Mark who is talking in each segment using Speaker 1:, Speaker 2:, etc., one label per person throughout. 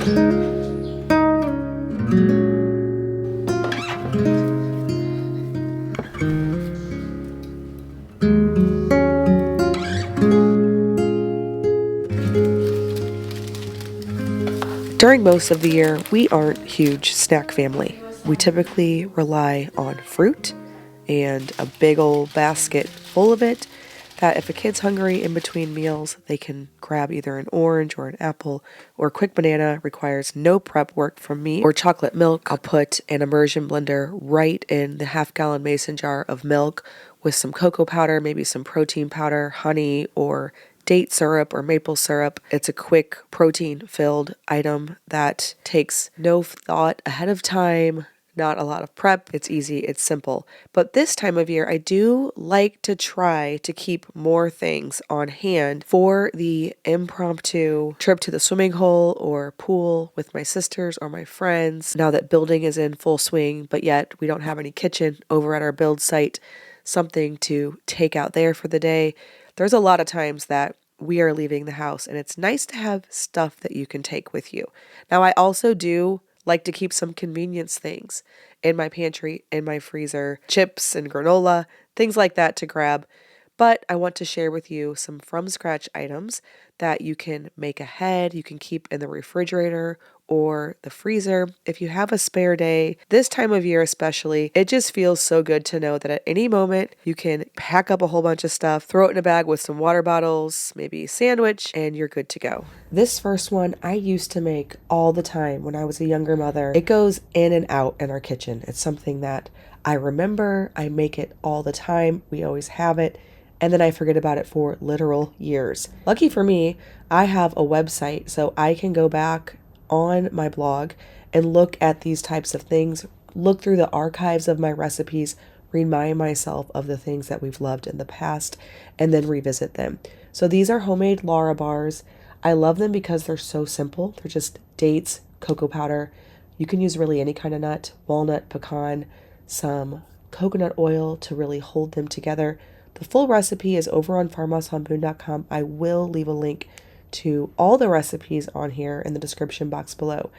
Speaker 1: During most of the year, we aren't a huge snack family. We typically rely on fruit and a big old basket full of it that if a kid's hungry in between meals, they can grab either an orange or an apple, or a quick banana requires no prep work from me, or chocolate milk. I'll put an immersion blender right in the half-gallon mason jar of milk with some cocoa powder, maybe some protein powder, honey, or date syrup or maple syrup. It's a quick protein-filled item that takes no thought ahead of time, not a lot of prep. It's easy, it's simple. But this time of year, I do like to try to keep more things on hand for the impromptu trip to the swimming hole or pool with my sisters or my friends. Now that building is in full swing, but yet we don't have any kitchen over at our build site, something to take out there for the day. There's a lot of times that we are leaving the house and it's nice to have stuff that you can take with you. Now, I also do like to keep some convenience things in my pantry, in my freezer, chips and granola, things like that to grab. But I want to share with you some from scratch items that you can make ahead, you can keep in the refrigerator or the freezer. If you have a spare day, this time of year especially, it just feels so good to know that at any moment you can pack up a whole bunch of stuff, throw it in a bag with some water bottles, maybe a sandwich, and you're good to go. This first one I used to make all the time when I was a younger mother. It goes in and out in our kitchen. It's something that I remember, I make it all the time, we always have it. And then I forget about it for literal years. Lucky for me, I have a website, so I can go back on my blog and look at these types of things, look through the archives of my recipes, remind myself of the things that we've loved in the past, and then revisit them. So these are homemade lara bars. I love them because they're so simple. They're just dates, cocoa powder. You can use really any kind of nut, walnut, pecan, some coconut oil to really hold them together. The full recipe is over on farmhousehomeboon.com. I will leave a link to all the recipes on here in the description box below.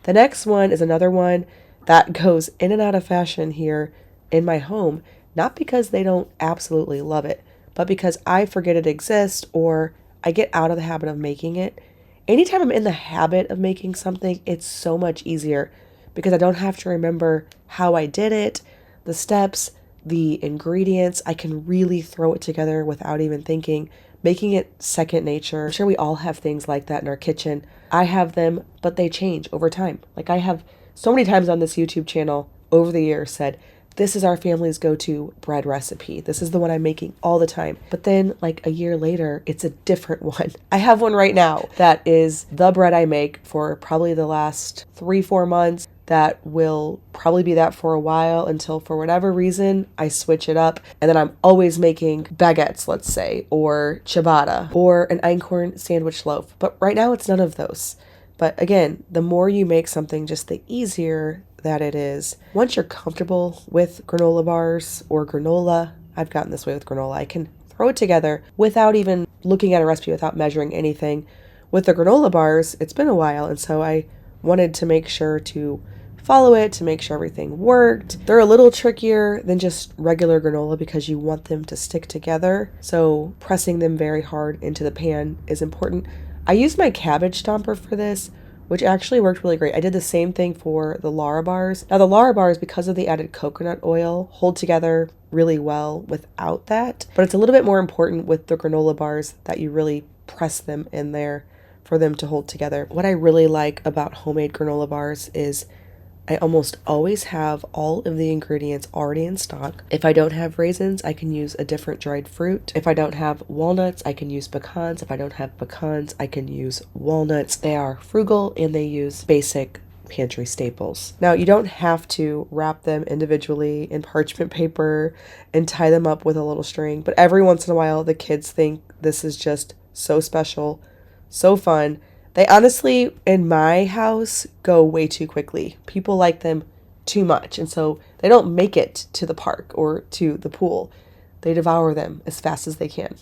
Speaker 1: The next one is another one that goes in and out of fashion here in my home, not because they don't absolutely love it, but because I forget it exists or I get out of the habit of making it. Anytime I'm in the habit of making something, it's so much easier because I don't have to remember how I did it, the steps, the ingredients. I can really throw it together without even thinking, making it second nature. I'm sure we all have things like that in our kitchen. I have them, but they change over time. Like I have so many times on this YouTube channel over the years said, this is our family's go-to bread recipe. This is the one I'm making all the time. But then like a year later, it's a different one. I have one right now that is the bread I make for probably the last 3-4 months. That will probably be that for a while until for whatever reason I switch it up. And then I'm always making baguettes, let's say, or ciabatta, or an einkorn sandwich loaf. But right now it's none of those. But again, the more you make something, just the easier that it is. Once you're comfortable with granola bars or granola, I've gotten this way with granola, I can throw it together without even looking at a recipe, without measuring anything. With the granola bars, it's been a while, and so I wanted to make sure to follow it to make sure everything worked. They're a little trickier than just regular granola because you want them to stick together. So pressing them very hard into the pan is important. I used my cabbage stomper for this, which actually worked really great. I did the same thing for the lara bars. Now the lara bars, because of the added coconut oil, hold together really well without that. But it's a little bit more important with the granola bars that you really press them in there for them to hold together. What I really like about homemade granola bars is I almost always have all of the ingredients already in stock. If I don't have raisins, I can use a different dried fruit. If I don't have walnuts, I can use pecans. If I don't have pecans, I can use walnuts. They are frugal and they use basic pantry staples. Now, you don't have to wrap them individually in parchment paper and tie them up with a little string, but every once in a while, the kids think this is just so special, so fun. They honestly, in my house, go way too quickly. People like them too much, and so they don't make it to the park or to the pool. They devour them as fast as they can.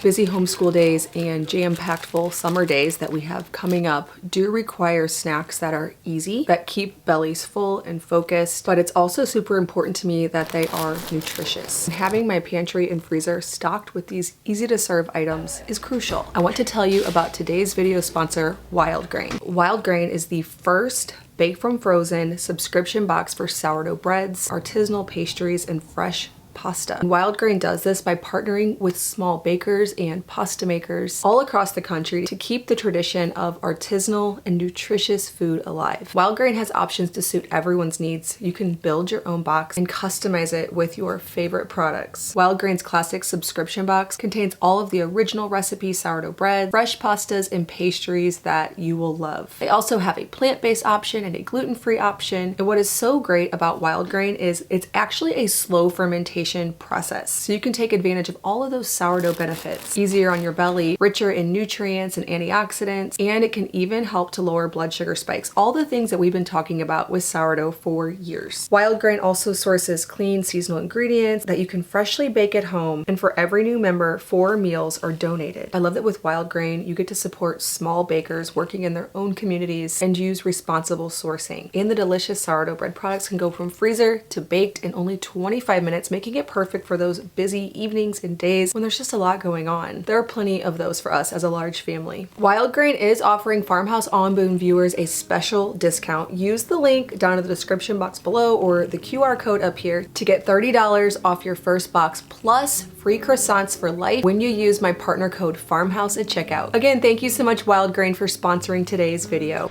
Speaker 2: Busy homeschool days and jam-packed full summer days that we have coming up do require snacks that are easy, that keep bellies full and focused, but it's also super important to me that they are nutritious. And having my pantry and freezer stocked with these easy to serve items is crucial. I want to tell you about today's video sponsor, Wild Grain. Wild Grain is the first Bake from Frozen subscription box for sourdough breads, artisanal pastries, and fresh pasta. And Wild Grain does this by partnering with small bakers and pasta makers all across the country to keep the tradition of artisanal and nutritious food alive. Wild Grain has options to suit everyone's needs. You can build your own box and customize it with your favorite products. Wild Grain's classic subscription box contains all of the original recipe sourdough bread, fresh pastas, and pastries that you will love. They also have a plant-based option and a gluten-free option. And what is so great about Wild Grain is it's actually a slow fermentation process. So you can take advantage of all of those sourdough benefits. Easier on your belly, richer in nutrients and antioxidants, and it can even help to lower blood sugar spikes. All the things that we've been talking about with sourdough for years. Wild Grain also sources clean seasonal ingredients that you can freshly bake at home, and for every new member, 4 meals are donated. I love that with Wild Grain, you get to support small bakers working in their own communities and use responsible sourcing. And the delicious sourdough bread products can go from freezer to baked in only 25 minutes, making it perfect for those busy evenings and days when there's just a lot going on. There are plenty of those for us as a large family. Wild Grain is offering Farmhouse on Boone viewers a special discount. Use the link down in the description box below or the QR code up here to get $30 off your first box plus free croissants for life when you use my partner code Farmhouse at checkout. Again, thank you so much Wild Grain for sponsoring today's video.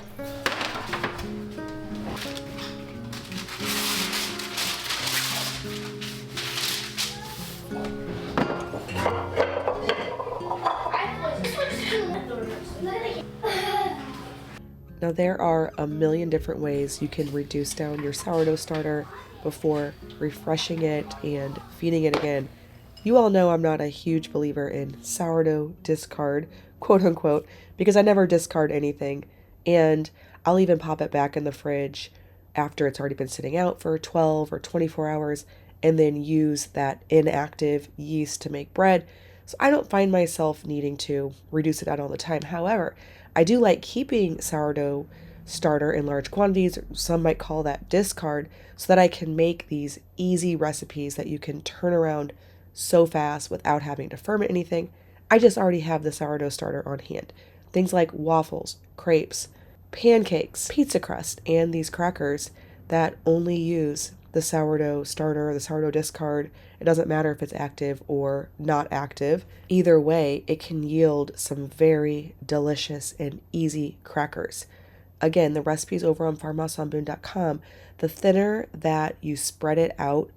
Speaker 1: Now there are a million different ways you can reduce down your sourdough starter before refreshing it and feeding it again. You all know I'm not a huge believer in sourdough discard, quote unquote, because I never discard anything, and I'll even pop it back in the fridge after it's already been sitting out for 12 or 24 hours and then use that inactive yeast to make bread. So I don't find myself needing to reduce it out all the time. However, I do like keeping sourdough starter in large quantities, some might call that discard, so that I can make these easy recipes that you can turn around so fast without having to ferment anything. I just already have the sourdough starter on hand. Things like waffles, crepes, pancakes, pizza crust, and these crackers that only use the sourdough starter, the sourdough discard. It doesn't matter if it's active or not active. Either way, it can yield some very delicious and easy crackers. Again, the recipe's over on farmhouseonboone.com. The thinner that you spread it out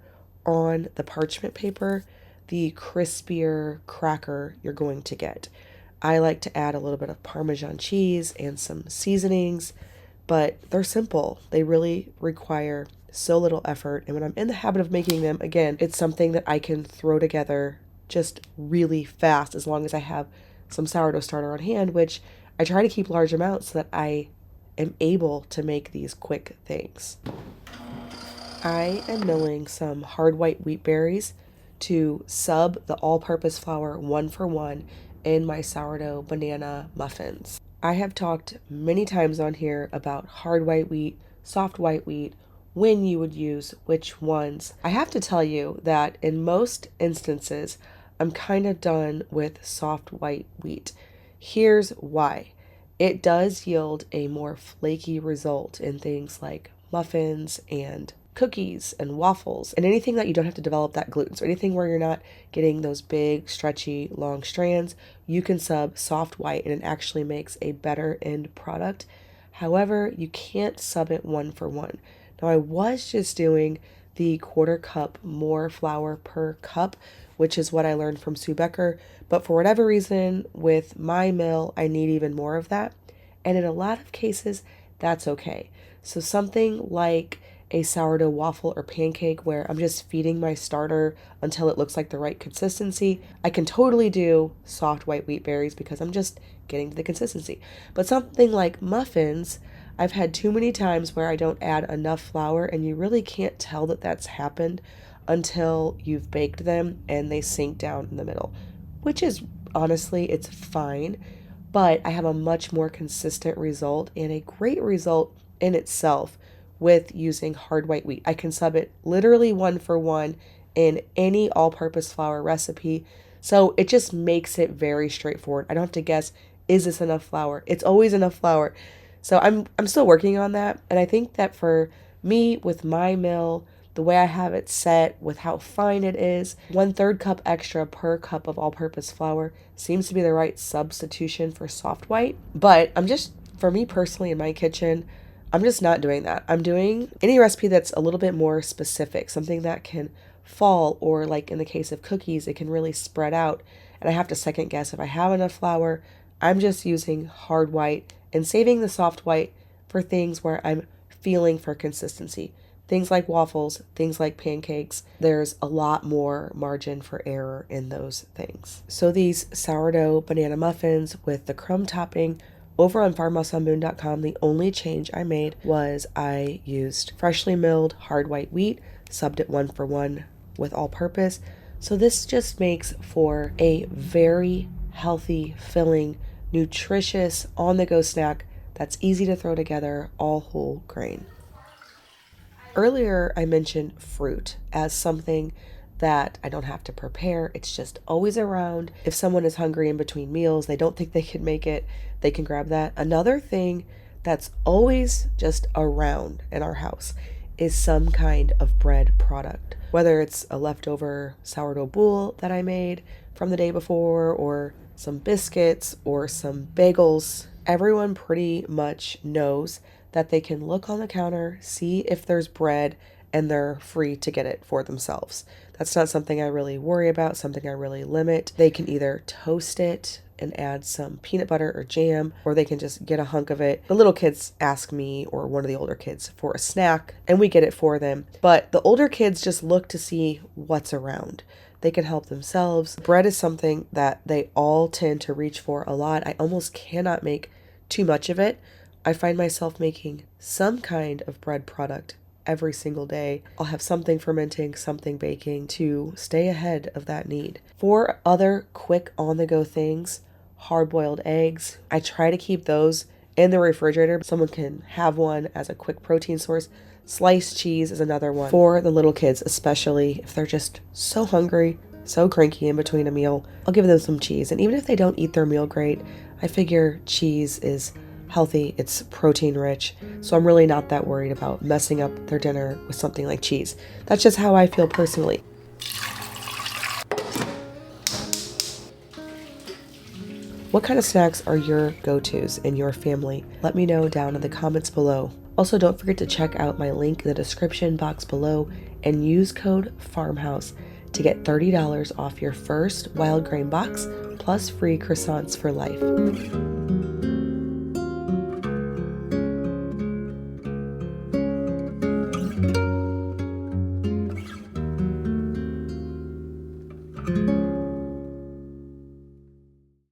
Speaker 1: on the parchment paper, the crispier cracker you're going to get. I like to add a little bit of Parmesan cheese and some seasonings, but they're simple. They really require so little effort, and when I'm in the habit of making them, again, it's something that I can throw together just really fast as long as I have some sourdough starter on hand, which I try to keep large amounts so that I am able to make these quick things. I am milling some hard white wheat berries to sub the all-purpose flour 1-for-1 in my sourdough banana muffins. I have talked many times on here about hard white wheat, soft white wheat, when you would use which ones. I have to tell you that in most instances, I'm kind of done with soft white wheat. Here's why. It does yield a more flaky result in things like muffins and cookies and waffles and anything that you don't have to develop that gluten. So anything where you're not getting those big, stretchy, long strands, you can sub soft white and it actually makes a better end product. However, you can't sub it 1-for-1. Now, I was just doing the 1/4 cup more flour per cup, which is what I learned from Sue Becker. But for whatever reason, with my mill, I need even more of that. And in a lot of cases, that's okay. So something like a sourdough waffle or pancake where I'm just feeding my starter until it looks like the right consistency, I can totally do soft white wheat berries because I'm just getting to the consistency. But something like muffins, I've had too many times where I don't add enough flour and you really can't tell that that's happened until you've baked them and they sink down in the middle, which is honestly, it's fine, but I have a much more consistent result and a great result in itself with using hard white wheat. I can sub it literally 1-for-1 in any all-purpose flour recipe. So it just makes it very straightforward. I don't have to guess, is this enough flour? It's always enough flour. So I'm still working on that. And I think that for me, with my mill, the way I have it set with how fine it is, 1/3 cup extra per cup of all-purpose flour seems to be the right substitution for soft white. But for me personally in my kitchen, I'm just not doing that. I'm doing any recipe that's a little bit more specific, something that can fall, or like in the case of cookies, it can really spread out. And I have to second guess if I have enough flour. I'm just using hard white and saving the soft white for things where I'm feeling for consistency. Things like waffles, things like pancakes, there's a lot more margin for error in those things. So these sourdough banana muffins with the crumb topping, over on farmhouseonmoon.com, the only change I made was I used freshly milled hard white wheat, subbed it 1-for-1 with all-purpose. So this just makes for a very healthy, filling, nutritious, on-the-go snack that's easy to throw together, all whole grain. Earlier, I mentioned fruit as something that I don't have to prepare. It's just always around. If someone is hungry in between meals, they don't think they can make it, they can grab that. Another thing that's always just around in our house is some kind of bread product. Whether it's a leftover sourdough boule that I made from the day before, or some biscuits, or some bagels, everyone pretty much knows that they can look on the counter, see if there's bread, and they're free to get it for themselves. That's not something I really worry about, something I really limit. They can either toast it and add some peanut butter or jam, or they can just get a hunk of it. The little kids ask me, or one of the older kids, for a snack, and we get it for them. But the older kids just look to see what's around. They can help themselves. Bread is something that they all tend to reach for a lot. I almost cannot make too much of it. I find myself making some kind of bread product every single day. I'll have something fermenting, something baking to stay ahead of that need. For other quick on-the-go things, hard-boiled eggs, I try to keep those in the refrigerator. Someone can have one as a quick protein source. Sliced cheese is another one. For the little kids, especially if they're just so hungry, so cranky in between a meal, I'll give them some cheese. And even if they don't eat their meal great, I figure cheese is healthy, it's protein rich, so I'm really not that worried about messing up their dinner with something like cheese. That's just how I feel personally. What kind of snacks are your go-tos in your family? Let me know down in the comments below. Also, don't forget to check out my link in the description box below and use code FARMHOUSE to get $30 off your first wild grain box plus free croissants for life.